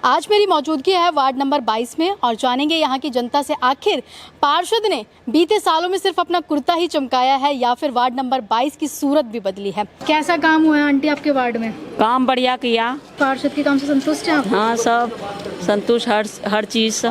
आज मेरी मौजूदगी है वार्ड नंबर 22 में और जानेंगे यहाँ की जनता से आखिर पार्षद ने बीते सालों में सिर्फ अपना कुर्ता ही चमकाया है या फिर वार्ड नंबर 22 की सूरत भी बदली है। कैसा काम हुआ है आंटी आपके वार्ड में? काम बढ़िया किया। पार्षद के काम से संतुष्ट हैं आप? हाँ, सब संतुष्ट, हर चीज़ से।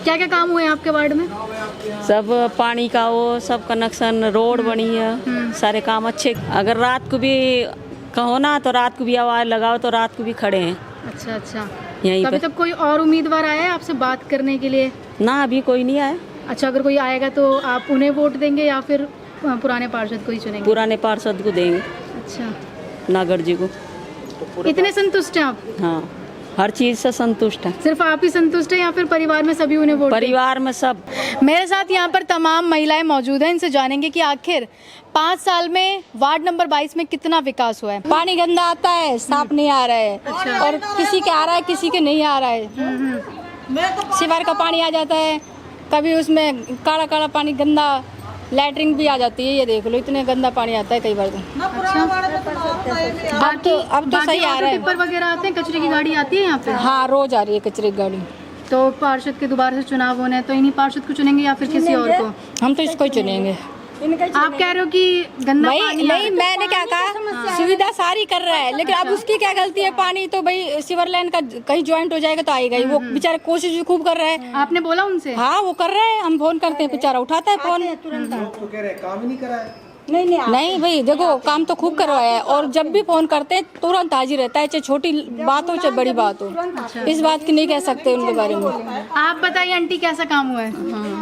क्या क्या काम हुए हैं आपके वार्ड में? सब पानी का वो सब कनेक्शन, रोड बनी है, सारे काम अच्छे। अगर रात को भी कहो ना तो रात को भी आवाज़ लगाओ तो रात को भी खड़े हैं। अच्छा अच्छा, यहीं अभी पे। तक कोई और उम्मीदवार आया है आपसे बात करने के लिए? ना, अभी कोई नहीं आया। अच्छा, अगर कोई आएगा तो आप उन्हें वोट देंगे या फिर पुराने पार्षद को ही चुनेंगे? पुराने पार्षद को देंगे। अच्छा, नागर जी को। इतने संतुष्ट हैं आप? हाँ, हर चीज़ से संतुष्ट है। सिर्फ आप ही संतुष्ट हैं या फिर परिवार में सभी उन्हें वोट? परिवार में सब। मेरे साथ यहाँ पर तमाम महिलाएं मौजूद हैं, इनसे जानेंगे कि आखिर 5 साल में वार्ड नंबर 22 में कितना विकास हुआ है। पानी गंदा आता है, साफ नहीं आ रहा है। अच्छा। और किसी के आ रहा है, किसी के नहीं आ रहा है। सीवर का पानी आ जाता है, कभी उसमें काला काला पानी गंदा, लैटरिन भी आ जाती है। ये देख लो, इतने गंदा पानी आता है कई बार तो। अब तो सही आ रहा है। टिप्पर वगैरह आते हैं, कचरे की गाड़ी आती है यहाँ पे? हाँ, रोज आ रही है कचरे की गाड़ी। तो पार्षद के दोबारा से चुनाव होने हैं तो इन्हीं पार्षद को चुनेंगे या फिर किसी और को? हम तो इसको ही चुनेंगे। आप कह रहे हो कि गंदा भाई पानी नहीं, मैंने क्या कहा, सुविधा सारी कर रहा है, लेकिन अब उसकी क्या गलती है? पानी तो भाई सीवर लाइन का कहीं ज्वाइंट हो जाएगा तो आएगा ही। वो बेचारा कोशिश भी खूब कर रहा है। आपने बोला उनसे? हाँ, वो कर रहे हैं, हम फोन करते हैं, बेचारा उठाता है फोन। तो कह रहे काम ही नहीं करा है। नहीं भाई, देखो काम तो खूब करवाया है और जब भी फोन करते हैं तुरंत हाजिर रहता है, चाहे छोटी बात हो चाहे बड़ी बात हो। इस बात की नहीं कह सकते उनके बारे में। आप बताइए आंटी, कैसा काम हुआ है?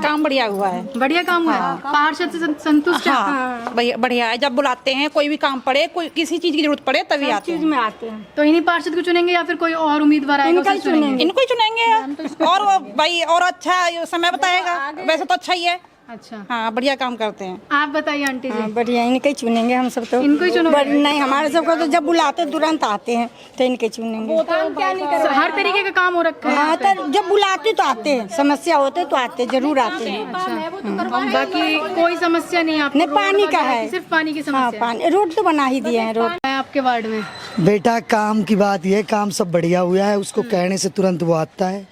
काम बढ़िया हुआ है। बढ़िया काम हुआ है। पार्षद से संतुष्ट है? हाँ, बढ़िया है। जब बुलाते हैं, कोई भी काम पड़े, कोई किसी चीज की जरूरत पड़े तभी आते हैं। में आते हैं तो इन्हीं पार्षद को चुनेंगे या फिर कोई और उम्मीदवार आएगा उसे चुनेंगे? इनको ही चुनेंगे। और वो भाई और अच्छा समय बताएगा। वैसे तो अच्छा ही है। अच्छा, हाँ, बढ़िया काम करते हैं। आप बताइए आंटी जी। बढ़िया, इनके ही चुनेंगे हम सब तो। इनको ही चुनोगे? नहीं, हमारे सबको तो जब बुलाते तुरंत आते हैं तो इनके चुनेंगे। हर तरीके का काम हो रखा है। हाँ, तो जब बुलाते तो आते हैं, समस्या होते तो आते, जरूर आते हैं। बाकी कोई समस्या नहीं है आपको? नहीं, पानी का है। सिर्फ पानी की हाँ, समस्या है। पानी, रोड तो बना ही दिए हैं। रोड है आपके वार्ड में? बेटा, काम की बात ये, काम सब बढ़िया हुआ है। उसको कहने से तुरंत वो आता है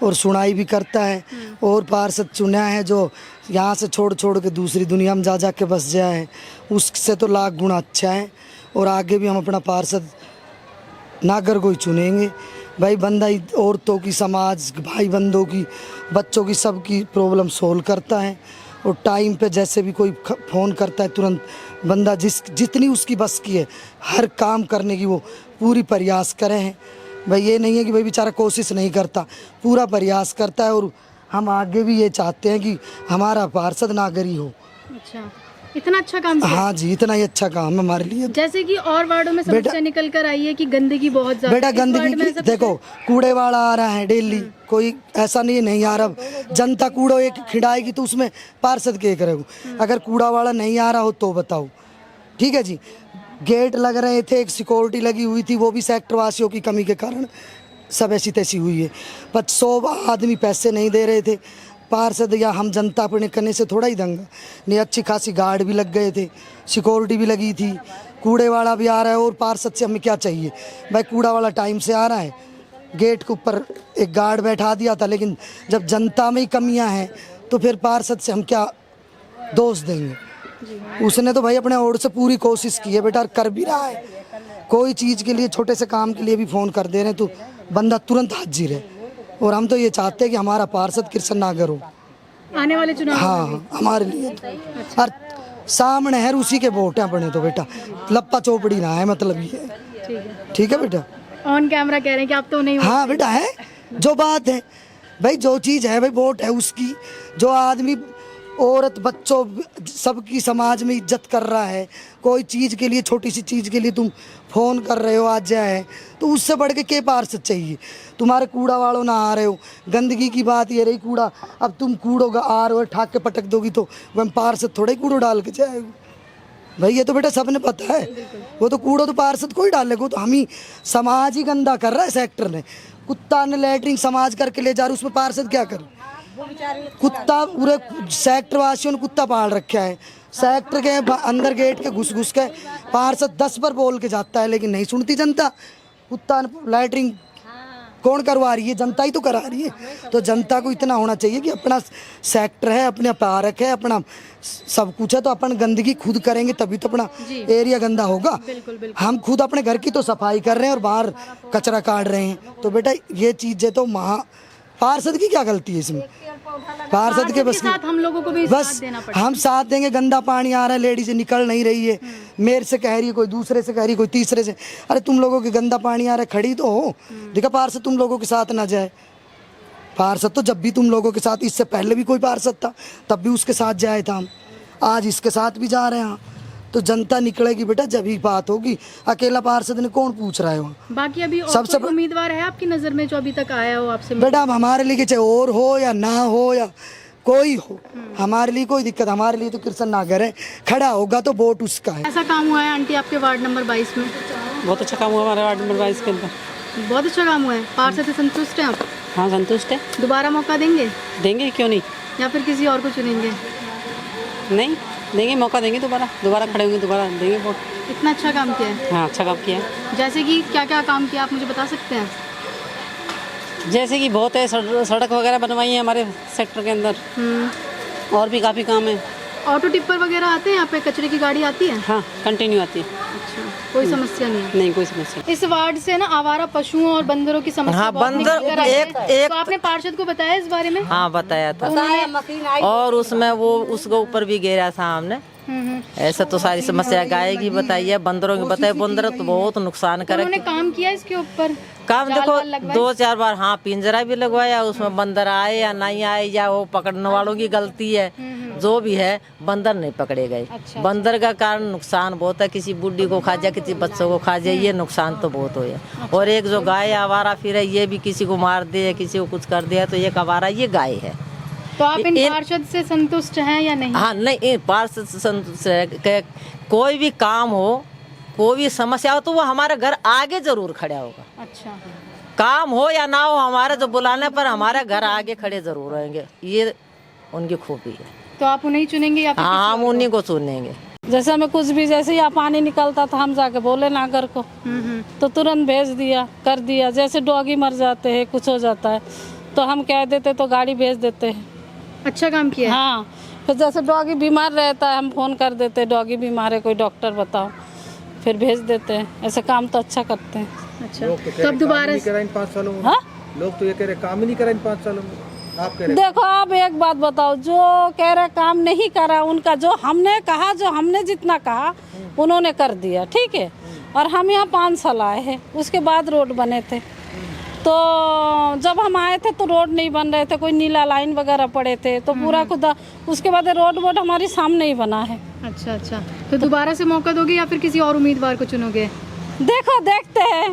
और सुनाई भी करता है। और पार्षद चुना है जो यहाँ से छोड़ छोड़ के दूसरी दुनिया में जा के बस जाए, उससे तो लाख गुना अच्छा है। और आगे भी हम अपना पार्षद नागर को ही चुनेंगे। भाई बंदा औरतों की, समाज भाई बंदों की, बच्चों की, सबकी प्रॉब्लम सोल्व करता है। और टाइम पे जैसे भी कोई फ़ोन करता है तुरंत बंदा जितनी उसकी बस की है हर काम करने की वो पूरी प्रयास करे हैं। भाई ये नहीं है कि भाई बेचारा कोशिश नहीं करता, पूरा प्रयास करता है। और हम आगे भी ये चाहते हैं कि हमारा पार्षद नागरी हो। अच्छा, इतना अच्छा काम किया? हाँ जी, इतना ही अच्छा काम है हमारे लिए। जैसे कि और वार्डों में समस्या निकल कर आई है कि गंदगी बहुत ज्यादा। बेटा, गंदगी की देखो, कूड़े वाला आ रहा है डेली, कोई ऐसा नहीं आ रहा। जनता कूड़ो एक खिड़ाएगी तो उसमें पार्षद क्या करेगा? अगर कूड़ा वाला नहीं आ रहा हो तो बताओ। ठीक है जी, गेट लग रहे थे, एक सिक्योरिटी लगी हुई थी, वो भी सेक्टर वासियों की कमी के कारण सब ऐसी तैसी हुई है। पर 100 आदमी पैसे नहीं दे रहे थे। पार्षद या हम जनता अपने करने से थोड़ा ही दंगा नहीं, अच्छी खासी गार्ड भी लग गए थे, सिक्योरिटी भी लगी थी, कूड़े वाला भी आ रहा है। और पार्षद से हमें क्या चाहिए भाई? कूड़ा वाला टाइम से आ रहा है, गेट के ऊपर एक गार्ड बैठा दिया था। लेकिन जब जनता में ही कमियां हैं तो फिर पार्षद से हम क्या दोष देंगे? उसने तो भाई अपने ओर से पूरी कोशिश की है बेटा, कर भी रहा है। कोई चीज़ के लिए, छोटे से काम के लिए भी फ़ोन कर दे रहे हैं तो बंदा तुरंत हाजिर है। और हम तो ये चाहते हैं कि हमारा पार्षद कृष्ण नागर हो आने वाले चुनाव। हाँ, हमारे लिए और सामने है, उसी के वोट हैं अपने तो बेटा, लप्पा चौपड़ी ना है, मतलब ये। ठीक है बेटा, ऑन कैमरा कह रहे हैं कि आप तो नहीं। हाँ बेटा, है जो बात है भाई, जो चीज़ है भाई, वोट है उसकी। जो आदमी, औरत, बच्चों, सबकी समाज में इज्जत कर रहा है, कोई चीज़ के लिए, छोटी सी चीज़ के लिए तुम फ़ोन कर रहे हो आज जाए, तो उससे बढ़ के क्या पार्षद चाहिए? तुम्हारे कूड़ा वालों ना आ रहे हो, गंदगी की बात ये रही, कूड़ा अब तुम कूड़ो का आ रहे हो, ठाक के पटक दोगी तो वह पार्षद थोड़े कूड़ो डाल के जाएगा? भाई ये तो बेटा सबने पता है। वो तो कूड़ो तो पार्षद को ही डालेगा, तो हम ही समाज ही गंदा कर रहा है सेक्टर ने। कुत्ता ने लैटरिन समाज करके ले जा रहा है, उसमें पार्षद क्या करे? कुत्ता, पूरे सेक्टर वासियों ने कुत्ता पाल रखा है। सेक्टर के अंदर गेट के घुस घुस के पार्षद 10 बार बोल के जाता है, लेकिन नहीं सुनती जनता। कुत्ता लैटरिन कौन करवा रही है? जनता ही तो करा रही है। तो जनता को इतना होना चाहिए कि अपना सेक्टर है, अपने पार्क है, अपना सब कुछ है, तो अपन गंदगी खुद करेंगे तभी तो अपना एरिया गंदा होगा। हम खुद अपने घर की तो सफाई कर रहे हैं और बाहर कचरा काट रहे हैं। तो बेटा ये चीज़ें तो पार्षद की क्या गलती है इसमें? पार्षद के बस साथ हम लोगों को भी बस साथ देना पड़ेगा। हम साथ देंगे। गंदा पानी आ रहा है, लेडीज निकल नहीं रही है, मेरे से कह रही है, कोई दूसरे से कह रही है, कोई तीसरे से। अरे तुम लोगों के गंदा पानी आ रहा है, खड़ी तो हो। देखा पार्षद तुम लोगों के साथ ना जाए। पार्षद तो जब भी तुम लोगों के साथ, इससे पहले भी कोई पार्षद था तब भी उसके साथ जाए था हम, आज इसके साथ भी जा रहे हैं। तो जनता निकलेगी बेटा जब ही बात होगी। अकेला पार्षद ने कौन पूछ रहा है वहाँ? बाकी अभी और सबसे कोई उम्मीदवार है आपकी नजर में जो अभी तक आया हो आपसे? बेटा अब हमारे लिए चाहे और हो या ना हो या कोई हो, हमारे लिए कोई दिक्कत, हमारे लिए तो कृष्ण नागर है, खड़ा होगा तो वोट उसका है। ऐसा काम हुआ है आंटी आपके वार्ड नंबर 22 में? बहुत अच्छा काम हुआ हमारे वार्ड नंबर 22 के अंदर। बहुत अच्छा काम हुआ है। पार्षद से संतुष्ट हैं आप? हाँ संतुष्ट है। दोबारा मौका देंगे देंगे, क्यों नहीं, या फिर किसी और को चुनेंगे? नहीं देंगे, मौका देंगे, दोबारा खड़े होंगे, दोबारा देंगे वोट। इतना अच्छा काम किया है? हाँ अच्छा काम किया है। जैसे कि क्या क्या काम किया आप मुझे बता सकते हैं? जैसे कि बहुत है, सड़क वगैरह बनवाई है हमारे सेक्टर के अंदर, और भी काफ़ी काम है। ऑटो टिप्पर वगैरह आते हैं यहाँ पे? कचरे की गाड़ी आती है? हाँ कंटिन्यू आती है। अच्छा, कोई समस्या नहीं है? नहीं कोई समस्या। इस वार्ड से ना आवारा पशुओं और बंदरों की समस्या हाँ, बहुत बंदर निकल कर आई है। एक तो आपने पार्षद को बताया इस बारे में? हाँ बताया था, और उसमें वो उसके ऊपर भी गिरा था हमने। ऐसा तो सारी समस्या गाय की बताई है, बंदरों की बताई। बंदर तो बहुत नुकसान करे। उन्होंने काम किया इसके ऊपर? काम जाल देखो वाल लगवाए? 2-4 बार हाँ पिंजरा भी लगवाया, उसमें बंदर आए या नहीं आए, या वो पकड़ने वालों की गलती है, जो भी है, बंदर नहीं पकड़े गए। बंदर का कारण नुकसान बहुत है, किसी बुढ़ी को खा जाए, किसी बच्चों को खा जाए, ये नुकसान तो बहुत हो है। और एक जो गाय आवारा फिर है, ये भी किसी को मार दे, किसी को कुछ कर दिया, तो ये आवारा ये गाय है। तो आप इन पार्षद से संतुष्ट हैं या नहीं? हाँ नहीं, पार्षद से संतुष्ट है। कोई भी काम हो, कोई भी समस्या हो, तो वो हमारे घर आगे जरूर खड़ा होगा। अच्छा, काम हो या ना हो, हमारे जो बुलाने पर हमारे घर आगे खड़े जरूर रहेंगे, ये उनकी खूबी है। तो आप उन्हें ही चुनेंगे या फिर हाँ हम उन्हीं को चुनेंगे। जैसे हमें कुछ भी, जैसे यहाँ पानी निकलता था, हम जाके बोले नागर को, तो तुरंत भेज दिया, कर दिया। जैसे डॉगी मर जाते हैं, कुछ हो जाता है, तो हम कह देते तो गाड़ी भेज देते हैं। अच्छा काम किया है? हाँ, फिर जैसे डॉगी बीमार रहता है, हम फोन कर देते, डॉगी बीमार है, कोई डॉक्टर बताओ, फिर भेज देते हैं। ऐसे काम तो अच्छा करते हैं। अच्छा, तो अब दोबारा इन 5 सालों में हाँ? लोग तो ये कह रहे काम ही नहीं करा इन 5 सालों में, आप कह रहे देखो आप एक बात बताओ, जो कह रहे काम नहीं करा, उनका जो हमने कहा, जो हमने जितना कहा उन्होंने कर दिया, ठीक है। और हम यहाँ 5 साल आए हैं, उसके बाद रोड बने थे। तो जब हम आए थे तो रोड नहीं बन रहे थे, कोई नीला लाइन वगैरह पड़े थे, तो पूरा खुदा उसके बाद रोड वोड हमारे सामने ही बना है। अच्छा अच्छा, तो दोबारा से मौका दोगे या फिर किसी और उम्मीदवार को चुनोगे? देखो देखते हैं।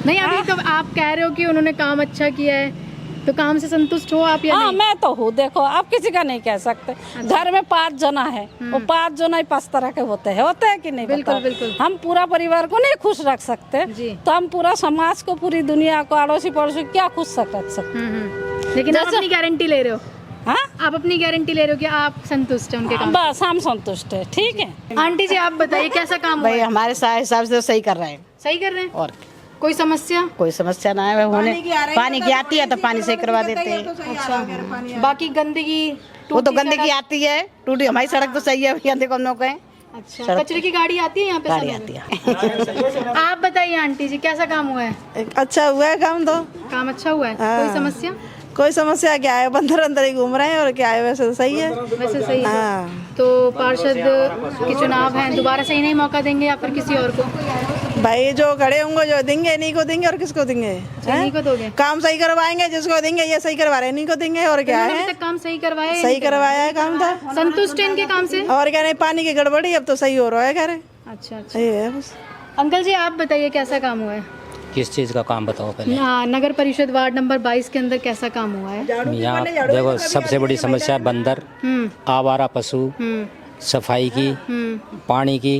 नहीं, अभी तो आप कह रहे हो कि उन्होंने काम अच्छा किया है, तो काम से संतुष्ट हो आप या हाँ नहीं? मैं तो हूँ। देखो आप किसी का नहीं कह सकते। घर में 5 जना है, वो 5 जना ही 5 तरह के होते हैं कि नहीं? बिल्कुल, बताओ। बिल्कुल। हम पूरा परिवार को नहीं खुश रख सकते, जी। तो हम पूरा समाज को, पूरी दुनिया को, अड़ोसी पड़ोसी क्या खुश रख सकते? लेकिन आप अपनी गारंटी ले रहे हो? हाँ आप अपनी गारंटी ले रहे हो कि आप संतुष्ट हैं उनके काम? बस हम संतुष्ट है, ठीक है। आंटी जी आप बताइए कैसा काम हुआ भाई है? हमारे हिसाब से तो सही कर रहे हैं, सही कर रहे हैं? और कोई समस्या? कोई समस्या ना है। होने पानी की आती है तो पानी सही करवा देते हैं। बाकी गंदगी वो तो गंदगी आती है, टूटी। हमारी सड़क तो सही है भैया, देखो हम लोग कहें अच्छा, कचरे की गाड़ी आती है यहाँ पे? गाड़ी समय आती में? है। आप बताइए आंटी जी कैसा काम हुआ है? अच्छा हुआ है काम तो। काम अच्छा हुआ है? कोई समस्या? कोई समस्या क्या है, बंदर अंदर ही घूम रहे हैं, और क्या है, वैसे तो सही है। वैसे सही है। हाँ तो पार्षद के चुनाव हैं, दोबारा सही नहीं मौका देंगे या फिर किसी और को? भाई जो खड़े होंगे, जो देंगे, नहीं को देंगे और किसको देंगे? नहीं को दोगे? काम सही करवाएंगे, जिसको देंगे ये सही करवा रहे, नहीं को देंगे, और क्या उन्होंने है। अभी तक काम सही करवाया है? सही करवाया है काम तो। संतुष्ट है इनके काम से? और क्या नहीं, पानी की गड़बड़ी अब तो सही हो रहा है, कह रहे। अच्छा अच्छा। ये है बस। अंकल जी आप बताइए कैसा काम हुआ है? किस चीज़ का काम बताओ पहले? नगर परिषद वार्ड नंबर 22 के अंदर कैसा काम हुआ है? यहाँ देखो सबसे बड़ी समस्या बंदर, आवारा पशु, सफाई की, पानी की,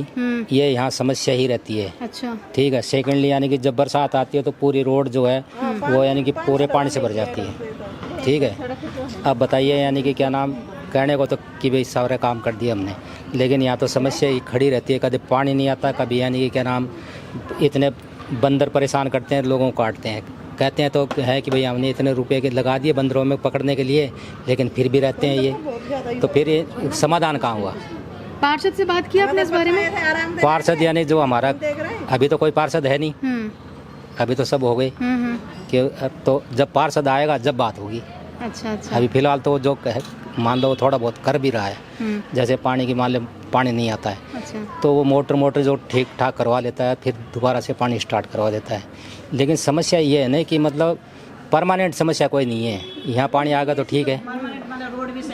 ये यहाँ समस्या ही रहती है। अच्छा, ठीक है। सेकेंडली यानी कि जब बरसात आती है तो पूरी रोड जो है वो यानी कि पूरे पानी से भर जाती है। ठीक है। अब बताइए यानी कि क्या नाम, कहने को तो कि भाई सारे काम कर दिए हमने, लेकिन यहाँ तो समस्या ही खड़ी रहती है। कभी पानी नहीं आता, कभी यानी कि क्या नाम, इतने बंदर परेशान करते हैं, लोगों को काटते हैं, कहते हैं तो है कि भाई हमने इतने रुपए के लगा दिए बंदरों में पकड़ने के लिए, लेकिन फिर भी रहते हैं ये, तो फिर ये समाधान कहाँ हुआ? पार्षद से बात की आपने इस बारे में? पार्षद यानी जो हमारा, अभी तो कोई पार्षद है नहीं, अभी तो सब हो गए कि अब तो जब पार्षद आएगा जब बात होगी। अच्छा अच्छा। अभी फिलहाल तो जो मान लो थोड़ा बहुत कर भी रहा है, जैसे पानी की मान लो पानी नहीं आता है अच्छा। तो वो मोटर जो ठीक ठाक करवा लेता है, फिर दोबारा से पानी स्टार्ट करवा देता है। लेकिन समस्या ये है ना कि मतलब परमानेंट समस्या कोई नहीं है, यहाँ पानी आएगा तो ठीक है,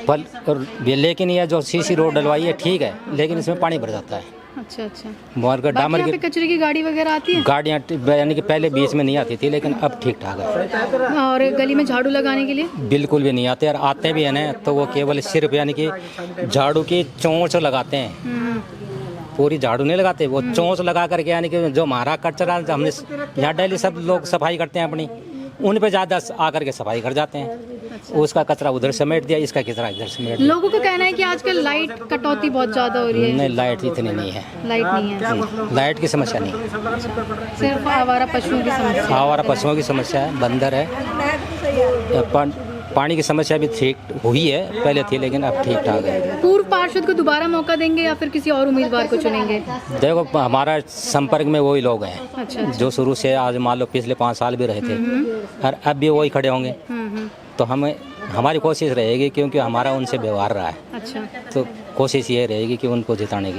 पर लेकिन ये जो सीसी रोड डलवाई है ठीक है, लेकिन इसमें पानी भर जाता है। अच्छा अच्छा। मार्केट डामर यहाँ पे कचरे की गाड़ी वगैरह आती है? गाड़ियाँ यानी कि पहले बीच में नहीं आती थी, लेकिन अब ठीक ठाक है। और गली में झाड़ू लगाने के लिए? बिल्कुल भी नहीं आते, और आते भी है ना तो वो केवल सिर्फ यानी कि झाड़ू की चोंच लगाते हैं, पूरी झाड़ू नहीं लगाते, वो चोंच लगा करके यानी कि जो हमारा कचरा हमने यहाँ डेली सब लोग सफाई करते हैं अपनी, उन पे ज़्यादा आकर के सफाई कर जाते हैं। उसका कचरा उधर समेट दिया, इसका कचरा इधर समेट दिया। लोगों का कहना है कि आजकल लाइट कटौती बहुत ज्यादा हो रही है। नहीं, लाइट इतनी नहीं है, लाइट नहीं है, लाइट की समस्या नहीं, सिर्फ आवारा पशुओं की समस्या। आवारा पशुओं की समस्या है, बंदर है, पानी की समस्या भी ठीक हुई है, पहले थी लेकिन अब ठीक ठाक है। पूर्व पार्षद को दोबारा मौका देंगे या फिर किसी और उम्मीदवार को चुनेंगे? देखो हमारा संपर्क में वही लोग हैं अच्छा। जो शुरू से आज मान लो पिछले 5 साल भी रहे थे, और अब भी वही खड़े होंगे, तो हमारी कोशिश रहेगी, क्योंकि हमारा उनसे व्यवहार रहा है, अच्छा। तो कोशिश ये रहेगी कि उनको जिताने की।